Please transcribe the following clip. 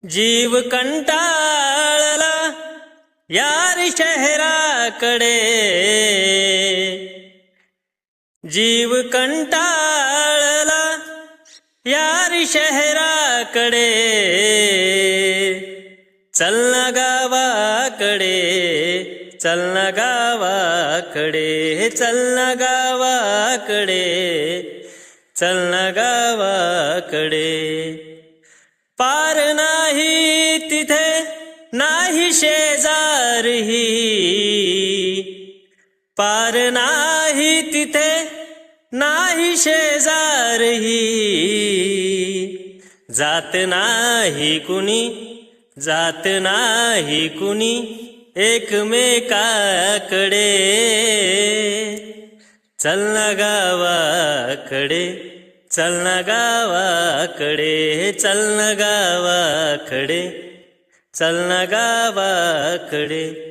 जीव कंटाळला यार शहराकडे, जीव कंटाळला यार शहराकडे, चल ना गावाकडे, चल ना गावाकडे, चल ना गावाकडे, चल ना गावाकडे. पार नाही तिथे नाही शेजारही, पार नाही तिथे नाही शेजारही, जात नाही कुणी, जात नाही कुणी एकमेकाकडे. चल ना गावाकडे, चल ना गावाकडे, चल ना गावाकडे, चल ना गावाकडे.